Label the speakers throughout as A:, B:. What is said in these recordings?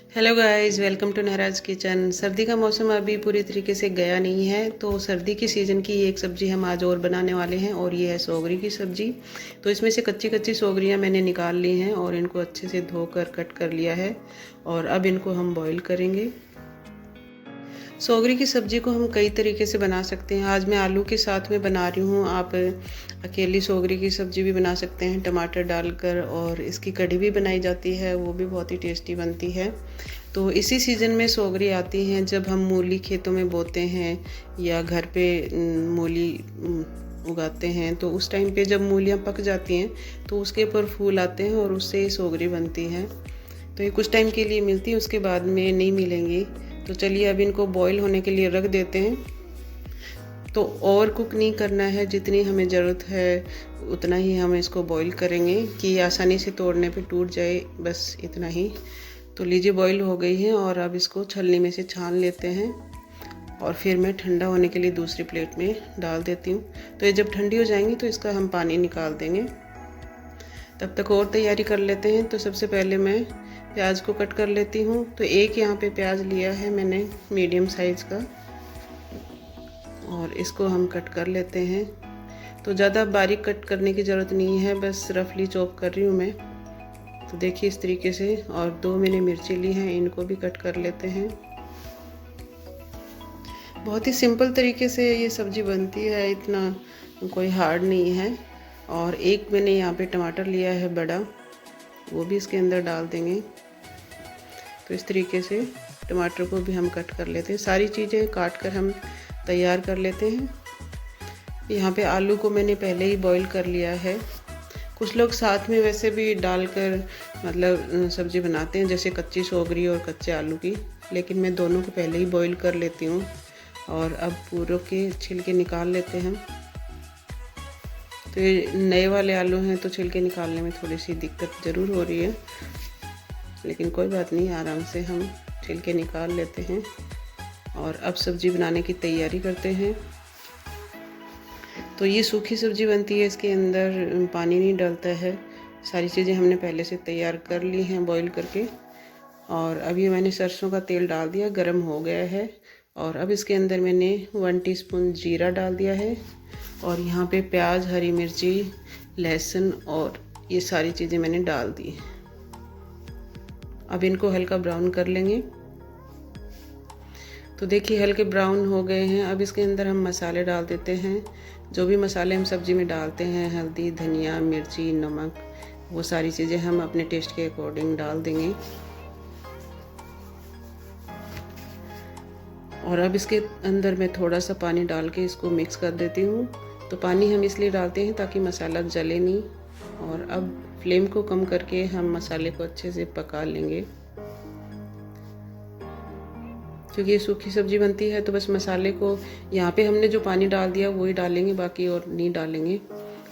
A: Hello guys, welcome to Nahraj kitchen. सर्दी का मौसम अभी पूरी तरीके से गया नहीं है, तो सर्दी की सीज़न की एक सब्ज़ी हम आज और बनाने वाले हैं और ये है सोगरी की सब्ज़ी। तो इसमें से कच्ची कच्ची सोगरियाँ मैंने निकाल ली हैं और इनको अच्छे से धोकर कट कर लिया है और अब इनको हम बॉईल करेंगे। सोगरी की सब्ज़ी को हम कई तरीके से बना सकते हैं। आज मैं आलू के साथ में बना रही हूँ। आप अकेली सोगरी की सब्ज़ी भी बना सकते हैं टमाटर डालकर, और इसकी कढ़ी भी बनाई जाती है, वो भी बहुत ही टेस्टी बनती है। तो इसी सीज़न में सोगरी आती हैं जब हम मूली खेतों में बोते हैं या घर पे मूली उगाते हैं, तो उस टाइम पे जब मूलियाँ पक जाती हैं तो उसके ऊपर फूल आते हैं और उससे सोगरी बनती है। तो ये कुछ टाइम के लिए मिलती है, उसके बाद में नहीं मिलेंगी। तो चलिए अब इनको बॉईल होने के लिए रख देते हैं। तो और कुक नहीं करना है, जितनी हमें ज़रूरत है उतना ही हम इसको बॉईल करेंगे कि आसानी से तोड़ने पे टूट जाए, बस इतना ही। तो लीजिए बॉईल हो गई है और अब इसको छलनी में से छान लेते हैं और फिर मैं ठंडा होने के लिए दूसरी प्लेट में डाल देती हूँ। तो ये जब ठंडी हो जाएंगी तो इसका हम पानी निकाल देंगे। तब तक और तैयारी कर लेते हैं। तो सबसे पहले मैं प्याज को कट कर लेती हूँ। तो एक यहाँ पे प्याज लिया है मैंने मीडियम साइज़ का, और इसको हम कट कर लेते हैं। तो ज़्यादा बारीक कट करने की ज़रूरत नहीं है, बस रफली चॉप कर रही हूँ मैं। तो देखिए इस तरीके से। और दो मैंने मिर्ची ली हैं, इनको भी कट कर लेते हैं। बहुत ही सिंपल तरीके से ये सब्ज़ी बनती है, इतना कोई हार्ड नहीं है। और एक मैंने यहाँ पे टमाटर लिया है बड़ा, वो भी इसके अंदर डाल देंगे। तो इस तरीके से टमाटर को भी हम कट कर लेते हैं। सारी चीज़ें काट कर हम तैयार कर लेते हैं। यहाँ पे आलू को मैंने पहले ही बॉईल कर लिया है। कुछ लोग साथ में वैसे भी डालकर मतलब सब्ज़ी बनाते हैं, जैसे कच्ची सोगरी और कच्चे आलू की, लेकिन मैं दोनों को पहले ही बॉईल कर लेती हूँ। और अब पूरों के छिलके निकाल लेते हैं। तो ये नए वाले आलू हैं तो छिलके निकालने में थोड़ी सी दिक्कत ज़रूर हो रही है, लेकिन कोई बात नहीं, आराम से हम छिलके निकाल लेते हैं। और अब सब्ज़ी बनाने की तैयारी करते हैं। तो ये सूखी सब्ज़ी बनती है, इसके अंदर पानी नहीं डलता है। सारी चीज़ें हमने पहले से तैयार कर ली हैं बॉईल करके। और अभी मैंने सरसों का तेल डाल दिया, गरम हो गया है। और अब इसके अंदर मैंने 1 टीस्पून जीरा डाल दिया है। और यहाँ पे प्याज, हरी मिर्ची, लहसुन और ये सारी चीज़ें मैंने डाल दी। अब इनको हल्का ब्राउन कर लेंगे। तो देखिए हल्के ब्राउन हो गए हैं। अब इसके अंदर हम मसाले डाल देते हैं। जो भी मसाले हम सब्ज़ी में डालते हैं, हल्दी, धनिया, मिर्ची, नमक, वो सारी चीज़ें हम अपने टेस्ट के अकॉर्डिंग डाल देंगे। और अब इसके अंदर मैं थोड़ा सा पानी डाल के इसको मिक्स कर देती हूँ। तो पानी हम इसलिए डालते हैं ताकि मसाला जले नहीं। और अब फ्लेम को कम करके हम मसाले को अच्छे से पका लेंगे, क्योंकि ये सूखी सब्ज़ी बनती है। तो बस मसाले को यहाँ पे हमने जो पानी डाल दिया वही डालेंगे, बाकी और नहीं डालेंगे।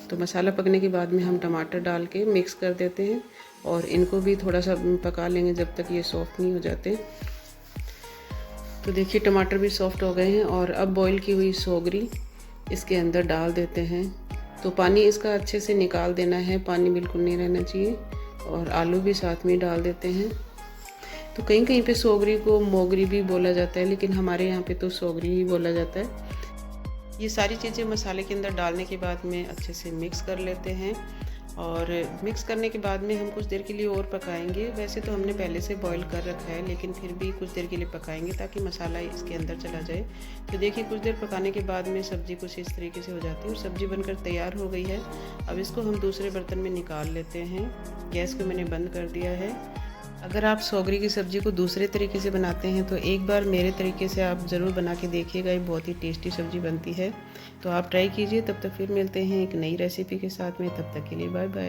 A: तो मसाला पकने के बाद में हम टमाटर डाल के मिक्स कर देते हैं और इनको भी थोड़ा सा पका लेंगे जब तक ये सॉफ्ट नहीं हो जाते। तो देखिए टमाटर भी सॉफ्ट हो गए हैं। और अब बॉईल की हुई सोगरी इसके अंदर डाल देते हैं। तो पानी इसका अच्छे से निकाल देना है, पानी बिल्कुल नहीं रहना चाहिए। और आलू भी साथ में डाल देते हैं। तो कहीं कहीं पे सोगरी को मोगरी भी बोला जाता है, लेकिन हमारे यहाँ पे तो सोगरी ही बोला जाता है। ये सारी चीज़ें मसाले के अंदर डालने के बाद में अच्छे से मिक्स कर लेते हैं। और मिक्स करने के बाद में हम कुछ देर के लिए और पकाएंगे। वैसे तो हमने पहले से बॉईल कर रखा है, लेकिन फिर भी कुछ देर के लिए पकाएंगे ताकि मसाला इसके अंदर चला जाए। तो देखिए कुछ देर पकाने के बाद में सब्ज़ी कुछ इस तरीके से हो जाती है और सब्ज़ी बनकर तैयार हो गई है। अब इसको हम दूसरे बर्तन में निकाल लेते हैं। गैस को मैंने बंद कर दिया है। अगर आप सोगरी की सब्ज़ी को दूसरे तरीके से बनाते हैं तो एक बार मेरे तरीके से आप ज़रूर बना के देखिएगा, ये बहुत ही टेस्टी सब्ज़ी बनती है। तो आप ट्राई कीजिए। तब तक फिर मिलते हैं एक नई रेसिपी के साथ में। तब तक के लिए बाय बाय।